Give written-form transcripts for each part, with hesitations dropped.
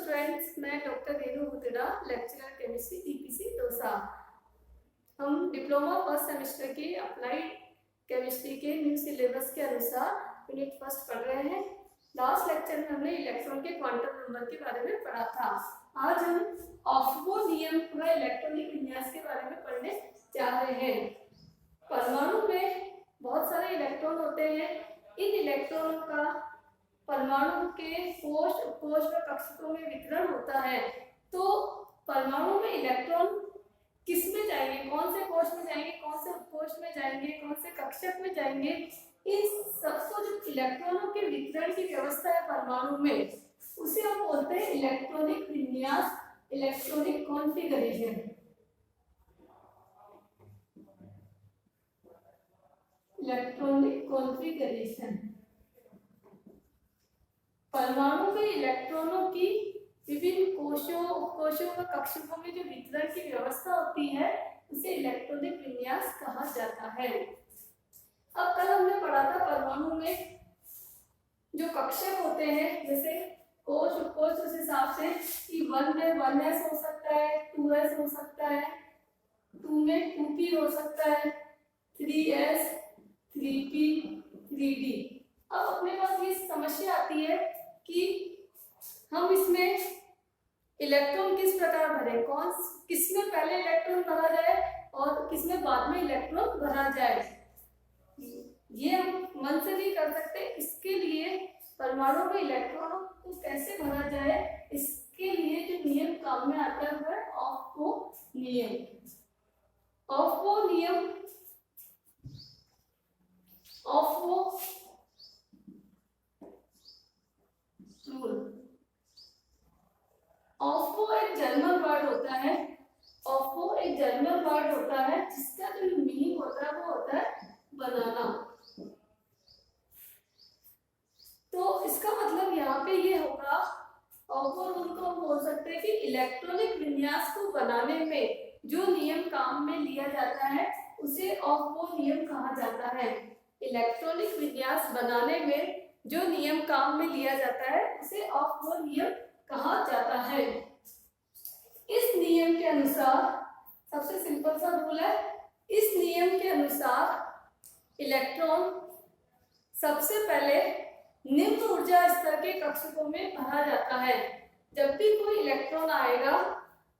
Students, मैं doctor Renu Hutera, lecturer chemistry TPC Dausa. हम diploma first semester के अप्लाइड केमिस्ट्री के न्यू सिलेबस के अनुसार यूनिट फर्स्ट पढ़ रहे हैं। लास्ट लेक्चर में हमने इलेक्ट्रॉन के क्वांटम नंबर के बारे में पढ़ा था। आज हम ऑफ्बो नियम व इलेक्ट्रॉनिक विन्यास के बारे में पढ़ने जा रहे हैं। परमाणु में बहुत सारे इलेक्ट्रॉन होते हैं। इन इलेक्ट्रॉनों का परमाणु के कोश, उपकोश व कक्षकों में वितरण होता है। तो परमाणु में इलेक्ट्रॉन किस में जाएंगे, कौन से कोश में जाएंगे, कौन से उपकोश में जाएंगे, कौन से कक्षक में जाएंगे, इन सबको जो इलेक्ट्रॉनों के वितरण की व्यवस्था है परमाणु में, उसे हम बोलते हैं इलेक्ट्रॉनिक विन्यास, इलेक्ट्रॉनिक कॉन्फ़िगरेशन। इलेक्ट्रॉनिक कॉन्फ़िगरेशन परमाणु में इलेक्ट्रॉनों की विभिन्न कोशों, उपकोशों व कक्षकों में जो वितरण की व्यवस्था होती है उसे इलेक्ट्रॉनिक विन्यास कहा जाता है। अब कल हमने पढ़ा था परमाणु में जो कक्षक होते हैं, जैसे कोश, उपकोश, उस हिसाब से कि 1 में 1s हो सकता है, 2s हो सकता है, 2 में 2p हो सकता है, 3s, 3p, 3d। अब अपने पास ये समस्या आती है कि हम इसमें इलेक्ट्रॉन किस प्रकार भरें, किसमें पहले इलेक्ट्रॉन भरा जाए और किसमें बाद में इलेक्ट्रॉन भरा जाए। ये हम मन से नहीं कर सकते। इसके लिए परमाणु में इलेक्ट्रॉनों को कैसे भरा जाए, इसके लिए जो नियम काम में आता है वह ऑफ्बो नियम। ऑफ्बो नियम, ऑफ्बो रूल। ऑफ्बो एक जर्मन वर्ड होता है। ऑफ्बो एक जर्मन वर्ड होता है जिसका जो मीनिंग होता है वो होता है बनाना। तो इसका मतलब यहाँ पे ये होगा, ऑफ्बो रूल को हम बोल सकते हैं कि इलेक्ट्रॉनिक विन्यास को बनाने में जो नियम काम में लिया जाता है उसे ऑफ्बो नियम कहा जाता है। इलेक्ट्रॉनिक विन्यास बनाने में जो नियम काम में लिया जाता है उसे ऑफ्बो नियम कहा जाता है। इस नियम के अनुसार, सबसे सिंपल सा रूल है, इस नियम के अनुसार इलेक्ट्रॉन सबसे पहले निम्न ऊर्जा स्तर के कक्षकों में भरा जाता है। जब भी कोई इलेक्ट्रॉन आएगा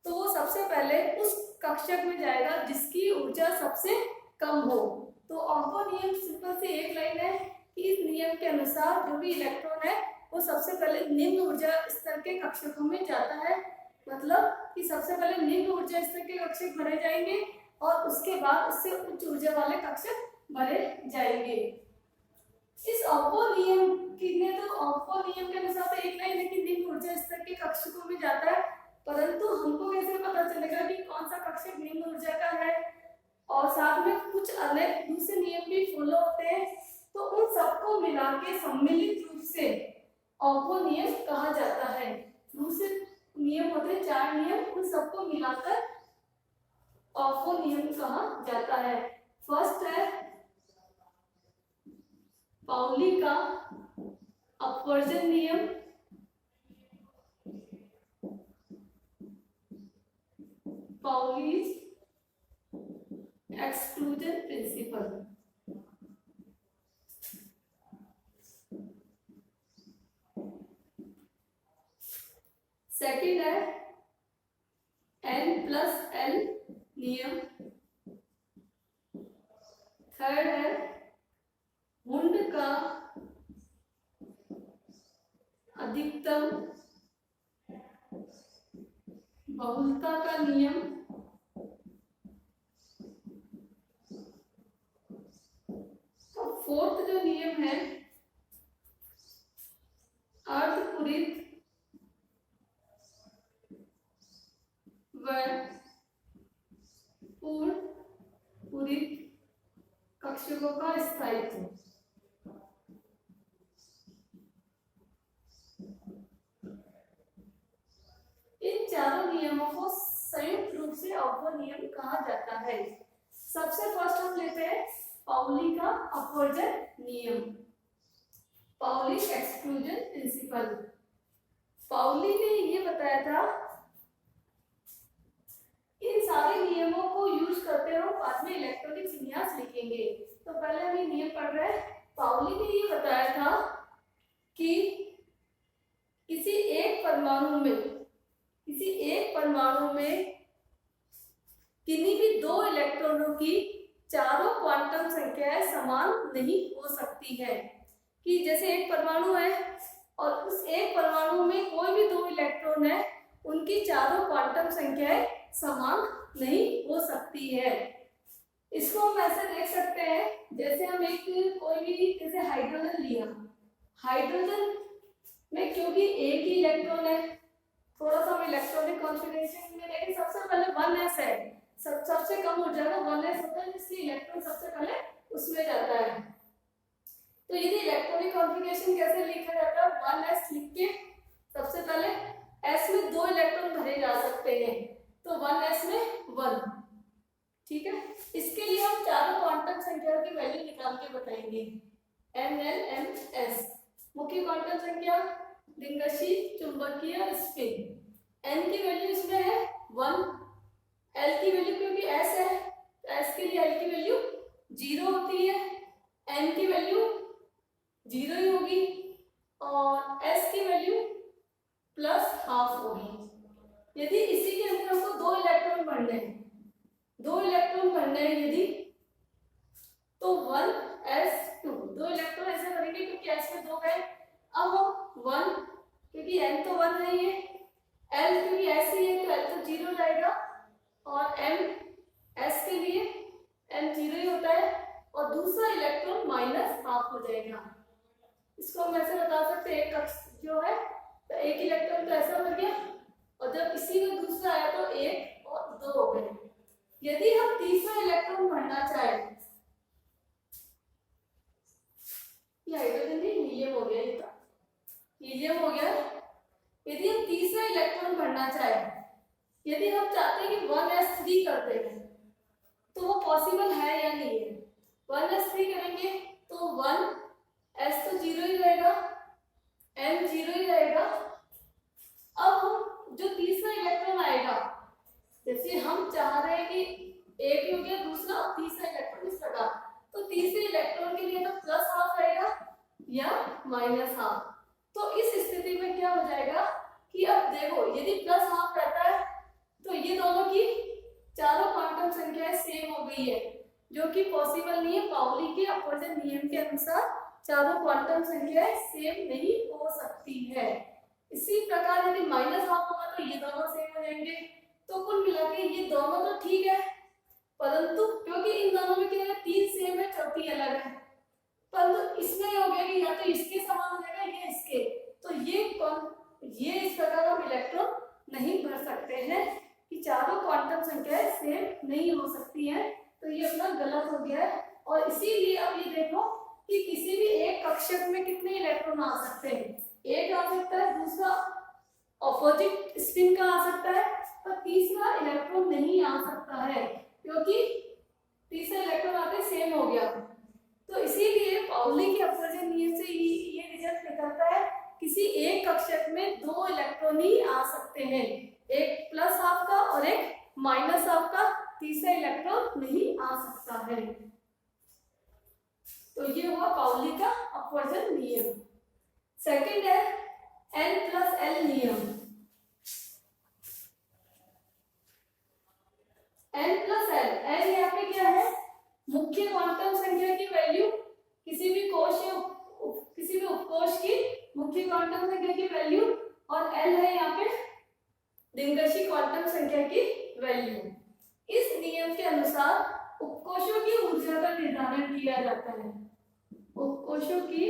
तो वो सबसे पहले उस कक्षक में जाएगा जिसकी ऊर्जा सबसे कम हो। तो ऑफ्बो नियम सिंपल से एक लाइन है कि इस नियम के अनुसार जो भी इलेक्ट्रॉन है वो सबसे पहले निम्न ऊर्जा स्तर के कक्षकों में जाता है। मतलब कि सबसे पहले निम्न ऊर्जा स्तर के कक्षक भरे जाएंगे और उसके बाद उससे उच्च ऊर्जा वाले कक्षक भरे जाएंगे। इस ऑफ्बो नियम तो ऑफ्बो नियम के अनुसार तो एक लाइन है कि निम्न ऊर्जा स्तर के कक्षकों में जाता है, परंतु हमको कैसे पता चलेगा कि कौन सा कक्षक निम्न ऊर्जा का है, और साथ में कुछ अलग दूसरे नियम भी फॉलो होते हैं। तो उन सबको मिला के सम्मिलित रूप से ऑफ्बो नियम कहा जाता है। दूसरे नियम होते हैं 4 नियम, उन सबको मिलाकर ऑफ्बो नियम कहा जाता है। फर्स्ट है पाउली का अपवर्जन नियम। Pauli's exclusion principle. सेकंड है N+L नियम। थर्ड है वुंड का अधिकतम बहुलता का नियम। और फोर्थ जो नियम है अर्धपूरित पूरित कक्षकों का स्थायित्व। इन चारों नियमों को संयुक्त रूप से ऑफ्बो नियम कहा जाता है। सबसे फर्स्ट हम लेते हैं पाउली का अपवर्जन नियम, पाउली एक्सक्लूजन प्रिंसिपल। पाउली ने ये बताया था, इन सारे नियमों को यूज करते हुए बाद में इलेक्ट्रॉनिक विन्यास लिखेंगे। तो पहले हम ये नियम पढ़ रहे हैं। पाउली ने ये बताया था कि किसी एक परमाणु में किन्हीं भी दो इलेक्ट्रॉनों की चारों क्वांटम संख्याएं समान नहीं हो सकती है। कि जैसे एक परमाणु है और उस एक परमाणु में कोई भी दो इलेक्ट्रॉन है, उनकी चारों क्वांटम संख्याएं समान नहीं हो सकती है। इसको हम ऐसे देख सकते हैं, जैसे हम एक कोई भी जैसे हाइड्रोजन लिया, हाइड्रोजन में क्योंकि एक ही इलेक्ट्रॉन है, थोड़ा सा हम इलेक्ट्रॉनिक कॉन्फ़िगरेशन में देखें, सबसे पहले 1s है, सबसे कम ऊर्जा का 1s होता है, जिससे इलेक्ट्रॉन सबसे पहले उसमें जाता है। तो यदि इलेक्ट्रॉनिक कॉन्फ़िगरेशन कैसे लिखा जाता है, 1s लिख के सबसे पहले s में दो इलेक्ट्रॉन भरे जा सकते हैं, तो 1s में 1, ठीक है। इसके लिए हम चारों क्वांटम संख्या की वैल्यू निकाल के बताएंगे। NLMS मुख्य क्वांटम संख्या, दिंगशी चुंबकीय स्पिन। n की वैल्यू इसमें है 1, l की वैल्यू क्योंकि s है तो s के लिए l की वैल्यू 0 होती है, n की वैल्यू 0 ही होगी और s की वैल्यू +½ होगी। यदि इसी के अंदर हमको दो इलेक्ट्रॉन भरने हैं यदि, तो 1s2 दो इलेक्ट्रॉन ऐसे भरेंगे क्योंकि s में दो गए। अब हम 1 क्योंकि n तो 1 है, ये l क्योंकि s ही है तो l तो 0 जाएगा और m s के लिए m 0 ही होता है और दूसरा इलेक्ट्रॉन -½ हो जाएगा। इसको हम ऐसे बता सकते हैं, एक कक्ष जो है तो एक इलेक्ट्रॉन तो ऐसा भर गया और जब इसी में दूसरा आया तो 1 और 2 हो गए। यदि हम तीसरा इलेक्ट्रॉन भरना चाहे, ये हाइड्रोजन नहीं, हीलियम हो गया, ये हीलियम हो गया। यदि हम तीसरा इलेक्ट्रॉन भरना चाहे, यदि हम चाहते हैं कि 1s3 कर दें, तो वो पॉसिबल है या नहीं है। 1s3 करेंगे तो 1s तो 0 ही रहेगा, n 0 ही रहेगा। अब हम जो तीसरा इलेक्ट्रॉन आएगा, जैसे हम चाह रहे हैं कि एक हो गया दूसरा तीसरा इलेक्ट्रॉन इस प्रकार, तो तीसरे इलेक्ट्रॉन के लिए तो +½ आएगा या -½ तो इस स्थिति में क्या हो जाएगा कि अब देखो यदि +½ रहता है तो ये दोनों की चारों क्वांटम संख्याएं सेम हो गई है, जो कि पॉसिबल नहीं है। पाउली के अपवर्जन नियम के अनुसार चारों क्वांटम संख्याएं सेम नहीं हो सकती है। इसी प्रकार यदि -½ होगा तो ये दोनों सेम हो जाएंगे। तो कुल मिला के ये दोनों तो ठीक है, परंतु क्योंकि इन दोनों में क्या है 3 सेम है, चौथी अलग है, परंतु इसमें हो गया कि या तो इसके समान हो जाएगा या इसके, तो ये इस प्रकार हम इलेक्ट्रॉन नहीं भर सकते हैं कि चारों क्वांटम संख्याएं सेम नहीं हो सकती हैं। तो ये अपना गलत हो गया है और इसीलिए अब ये देखो कि किसी भी एक कक्षक में कितने इलेक्ट्रॉन आ सकते हैं, एक आ सकता है, दूसरा ऑपोजिट स्पिन का आ सकता है, पर तीसरा इलेक्ट्रॉन नहीं आ सकता है क्योंकि तीसरा इलेक्ट्रॉन आते सेम हो गया। तो इसीलिए पाउली के अपवर्जन नियम से ये रिजल्ट निकलता है, किसी एक कक्षक में दो इलेक्ट्रॉन ही आ सकते हैं, एक +½ का और एक -½ का, तीसरा इलेक्ट्रॉन नहीं आ सकता है। तो ये हुआ पाउली का अपवर्जन नियम। सेकंड है N+L नियम। N+L, L यहाँ पे क्या है, मुख्य क्वांटम संख्या की वैल्यू, किसी भी उपकोष की मुख्य क्वांटम संख्या की वैल्यू, और L है यहाँ पे दिंगशी क्वांटम संख्या की वैल्यू। इस नियम के अनुसार उपकोषों की ऊर्जा का निर्धारण किया जाता है। उपकोषों की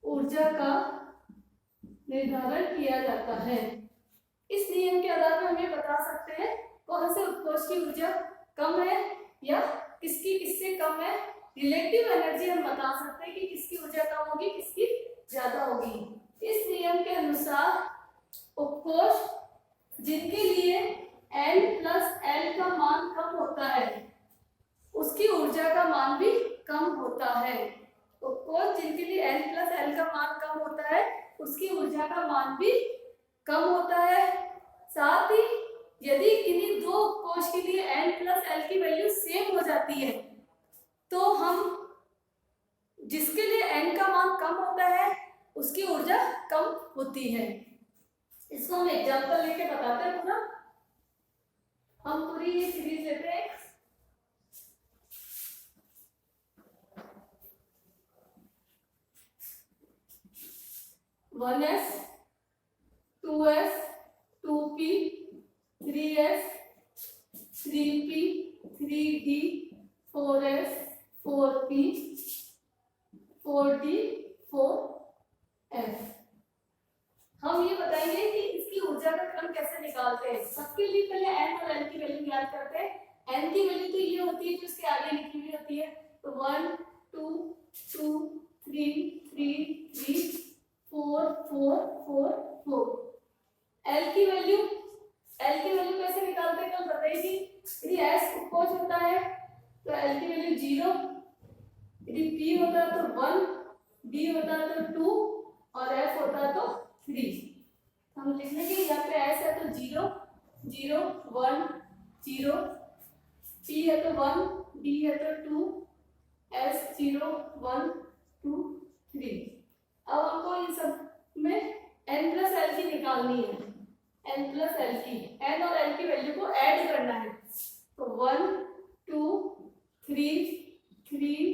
ऊर्जा का निर्धारण किया जाता है। इस नियम के आधार पर हम ये बता सकते हैं कौन से उपकोष की ऊर्जा कम है या किससे कम है। रिलेटिव एनर्जी हम बता सकते हैं कि किसकी ऊर्जा कम होगी, किसकी ज्यादा होगी। इस नियम के अनुसार उपकोष जिनके लिए N+L का मान कम होता है, उसकी ऊर्जा का मान भी कम होता है। उपकोष जिनके लिए N+L का मान कम होता है, उसकी ऊर्जा का मान भी कम होता है। साथ ही यदि किन्हीं दो कोश के लिए n+l की वैल्यू सेम हो जाती है तो हम जिसके लिए n का मान कम होता है उसकी ऊर्जा कम होती है। इसको हम एग्जांपल लेके बताते हैं पूरा। हम पूरी ये सीरीज लेते हैं। One S, 2s, 2p, 3s, 3p, 3d, 4s, 4p, 4d, 4f। हम ये बताएंगे कि इसकी ऊर्जा का क्रम कैसे निकालते हैं। सबके लिए पहले n और l की वैल्यू याद करते हैं। n की वैल्यू तो ये होती है जो इसके आगे लिखी हुई होती है, तो 1 2 2 3 3 3 4 4 4 4। l की वैल्यू कैसे निकालते हैं कल बताइए। यदि s उपकोश होता है तो l की वैल्यू 0, यदि p होता है तो 1, d होता है तो 2 और f होता है तो 3। हम लिख लेंगे यहाँ पे s है तो 0 0 1 0, p है तो 1, d है तो 2, s 0 1 2 3। अब हमको इन सब में n+l की निकालनी है। n+l की, n और l की वैल्यू को ऐड करना है। तो 1 2 3 3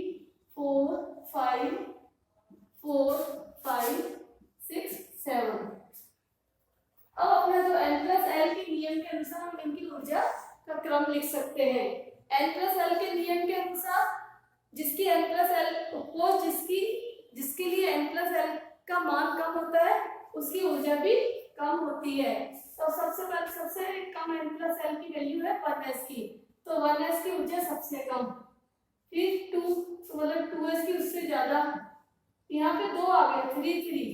4 5 4 5 6 7। अब अपना जो n+l के नियम के अनुसार हम इनकी ऊर्जा का क्रम लिख सकते हैं। n+l के नियम के अनुसार जिसकी n+l उपकोश जिसके लिए n+l का मान कम होता है उसकी ऊर्जा भी कम होती है। तो सबसे कम n+l की वैल्यू है 1s की, तो 1s की ऊर्जा सबसे कम। फिर 2 मतलब 2s की उससे ज्यादा। यहाँ पे 2 आ गए 3 3,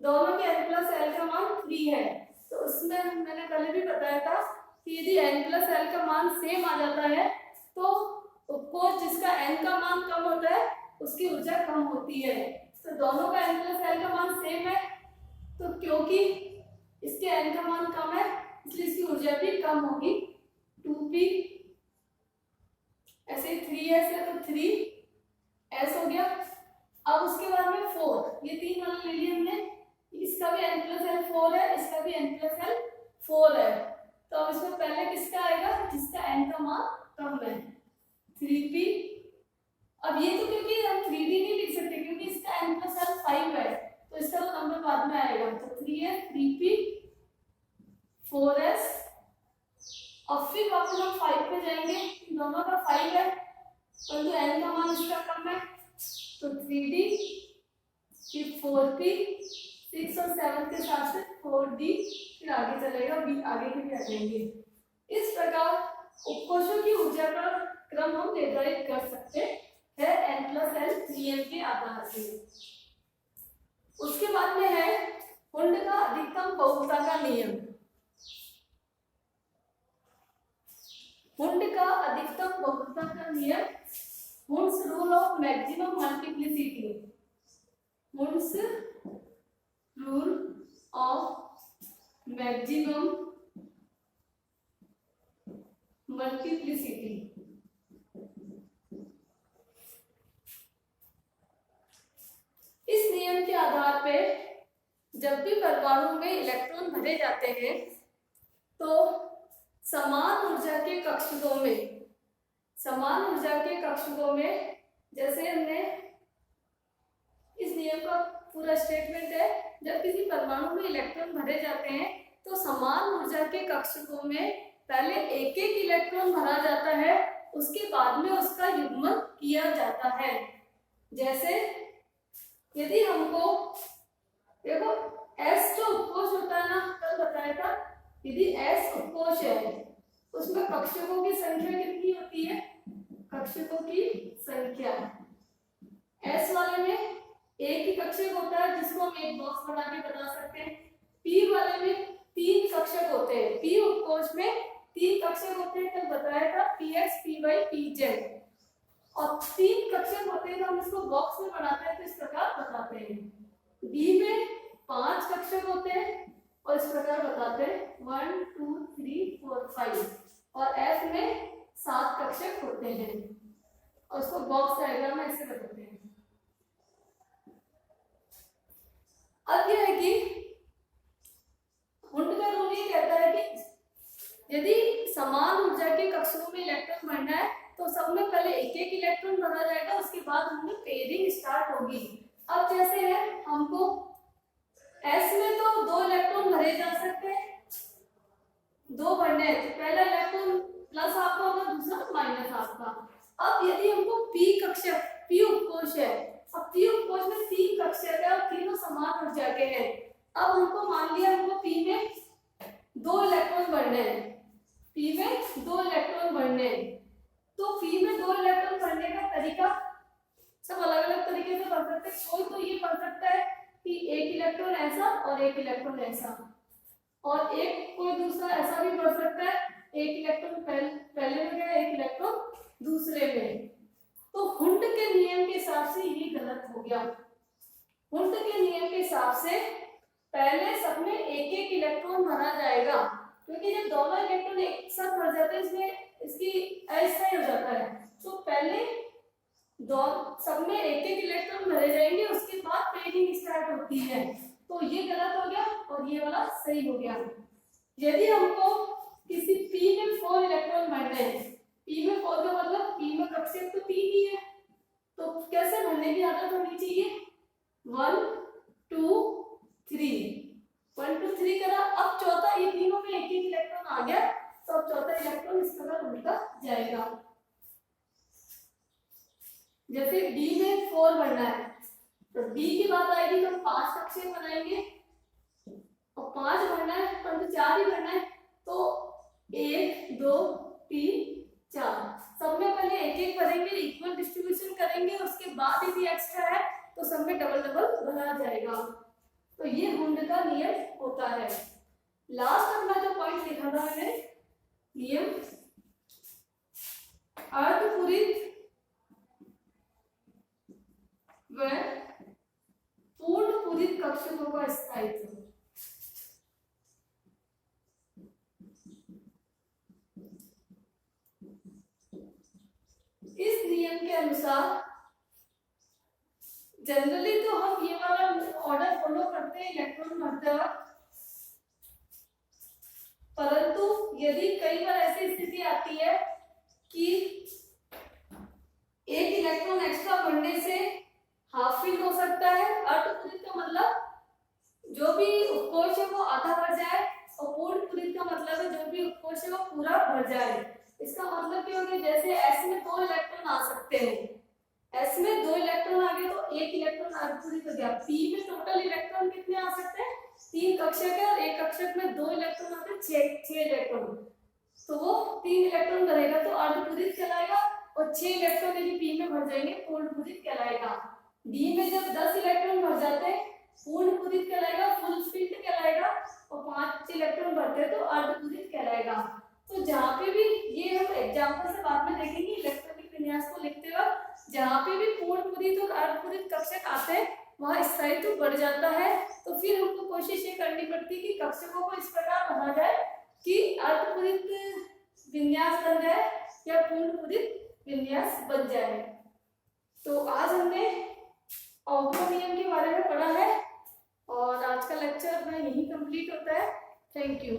दोनों के n+l का मान 3 है। तो उसमें मैंने पहले भी बताया था कि यदि n+l का मान सेम आ जाता है तो उपकोश जिसका n का मान कम होता है उसकी ऊर्जा कम होती है। तो दोनों का n+l का मान सेम है, तो क्योंकि इसके n का मान कम है इसलिए इसकी ऊर्जा भी कम होगी। 2p, ऐसे 3s है तो 3s हो गया। अब उसके बाद में 4, ये 3 वाला ले लिया हमने, इसका भी n+l 4 है, इसका भी n+l 4 है। तो अब इसमें पहले किसका आएगा जिसका n का मान कम है, 3p। अब ये तो क्योंकि हम 3d नहीं लिख सकते क्योंकि इसका n+l 5 है, तो इसका तो नंबर बाद में आएगा। तो 3s 3p 4s। और फिर वापस हम 5 पे जाएंगे, दोनों का 5 है परंतु n का मान इसका कम है, तो 3d, फिर 4p, 6 और 7 के साथ से 4d, फिर आगे चलेगा आगे के भी आ जाएंगे। इस प्रकार उपकोशों की ऊर्जा का क्रम हम निर्धारित कर सकते हैं n+l नियम के आधार से। उसके बाद में है हुंड का अधिकतम बहुलता का नियम। हुंड का अधिकतम बहुलता का नियम, Hund's rule of maximum multiplicity. Hund's rule of maximum multiplicity. इस नियम के आधार पे जब भी परमाणु में इलेक्ट्रॉन भरे जाते हैं तो समान ऊर्जा के कक्षकों में जैसे हमने इस नियम का पूरा स्टेटमेंट है, जब किसी परमाणु में इलेक्ट्रॉन भरे जाते हैं तो समान ऊर्जा के कक्षकों में पहले एक एक इलेक्ट्रॉन भरा जाता है, उसके बाद में उसका युग्मन किया जाता है। जैसे यदि हमको देखो S जो उपकोश होता है ना, कल बताया था, यदि S उपकोश है उसमें कक्षकों की संख्या कितनी होती है, कक्षकों की संख्या S वाले में एक ही कक्षक होता है जिसको हम एक बॉक्स बना के बता सकते हैं। P वाले में 3 कक्षक होते हैं, P उपकोश में 3 कक्षक होते हैं, कल बताया था Px Py Pz, और 3 कक्षक होते हैं तो हम इसको बॉक्स में बनाते हैं तो इस प्रकार बताते हैं। B में 5 कक्षक होते हैं इस प्रकार बताते हैं 1 2 3 4 5 और F में 7 कक्षक होते हैं और उसको बॉक्स डायग्राम में ऐसे बताते हैं। अब यह है कि हुंड का रूल ये कहता है कि यदि समान ऊर्जा के कक्षकों में इलेक्ट्रॉन भरना है तो सब में पहले एक एक इलेक्ट्रॉन भरा जाएगा, उसके बाद उनमें पेयरिंग स्टार्ट होगी। अब जैसे है हमको S में तो 2 इलेक्ट्रॉन भरे जा सकते हैं, 2 भरने हैं तो पहला इलेक्ट्रॉन प्लस आपका होगा, दूसरा माइनस आपका। अब यदि हमको P कक्षक, P उपकोष है, अब P उपकोष में 3 कक्षक है और तीनों समान ऊर्जा के हैं। अब हमको मान लिया हमको P में 2 इलेक्ट्रॉन भरने हैं, P में 2 इलेक्ट्रॉन भरने हैं, तो P में 2 इलेक्ट्रॉन भरने का तरीका सब अलग अलग तरीके से भर सकते हैं। कोई तो ये भर सकता है कि एक इलेक्ट्रॉन ऐसा और एक इलेक्ट्रॉन ऐसा, और एक कोई दूसरा ऐसा भी भर सकता है, एक इलेक्ट्रॉन पहले में गया, एक इलेक्ट्रॉन दूसरे में। तो हुंड के नियम के हिसाब से ये गलत हो गया। हुंड के नियम के हिसाब से पहले सब में एक एक इलेक्ट्रॉन भरा जाएगा, क्योंकि जब दोनों इलेक्ट्रॉन एक साथ भर जाते हैं इसमें इसकी अस्थायी हो जाता है। तो पहले दो सब में एक एक इलेक्ट्रॉन भरे जाएंगे, उसके बाद पेयरिंग स्टार्ट होती है। तो ये गलत हो गया और ये वाला सही हो गया। यदि हमको किसी P में 4 इलेक्ट्रॉन भरने हैं, P में 4 का मतलब P में कक्षक तो 3 ही है, तो कैसे भरने की आदत होनी चाहिए 1 2 3 1 2 3 करा। अब चौथा, ये तीनों में एक एक इलेक्ट्रॉन आ गया, तो अब चौथा इलेक्ट्रॉन इस प्रकार उल्टा जाएगा। जैसे D में 4 भरना है तो D की बात आएगी तो 5 कक्षक बनाएंगे और 5 भरना है परंतु 4 ही भरना है, तो 1 2 3 4 सब में पहले एक एक भरेंगे, इक्वल डिस्ट्रीब्यूशन करेंगे, उसके बाद यदि एक्स्ट्रा है तो सब में डबल डबल भरा जाएगा। तो ये हुंड का नियम होता है। लास्ट अपना जो पॉइंट लिखा था मैंने, नियम अर्धपूरित व पूर्ण पूरित कक्षकों का स्थायित्व। इस नियम के अनुसार जनरली तो हम ये वाला ऑर्डर फॉलो करते हैं इलेक्ट्रॉन भरते वक्त, परंतु यदि कई बार ऐसी स्थिति आती है कि एक इलेक्ट्रॉन एक्स्ट्रा भरने से हाफ फिल हो सकता है। अर्धपूरित का मतलब जो भी उपकोष है वो आधा भर जाए, और पूर्ण पूरित का मतलब है जो भी उपकोष है वो पूरा भर जाए। इसका मतलब क्या होगा, जैसे S में 2 इलेक्ट्रॉन आ सकते हैं, S में 2 इलेक्ट्रॉन आ गए तो एक इलेक्ट्रॉन अर्धपूरित हो गया। P में टोटल इलेक्ट्रॉन कितने आ सकते हैं, 3 कक्षक है और एक कक्षक में 2 इलेक्ट्रॉन आते हैं, 6 इलेक्ट्रॉन, तो वो 3 इलेक्ट्रॉन भरेगा तो अर्धपूरित कहलाएगा, और 6 इलेक्ट्रॉन यदि P में भर जाएंगे पूर्ण पूरित कहलाएगा। D में जब 10 इलेक्ट्रॉन भर जाते हैं पूर्ण पूरित कहलाएगा, फुल फिल्ड कहलाएगा, और 5 इलेक्ट्रॉन भरते हैं तो अर्धपूरित कहलाएगा। तो जहाँ पे भी, ये हम एग्जांपल से बाद में देखेंगे इलेक्ट्रॉनिक विन्यास को लिखते वक्त, जहाँ पे भी पूर्ण पूरित और अर्धपूरित कक्षक आते हैं वहाँ स्थायित्व बढ़ जाता है। तो फिर हमको कोशिश ये करनी पड़ती है कि कक्षकों को इस प्रकार भरा जाए कि अर्धपूरित विन्यास बन जाए या पूर्ण पूरित विन्यास बन जाए। तो आज हमने ऑक्टो नियम के बारे में पढ़ा है और आज का लेक्चर अपना यही कंप्लीट होता है। Thank you.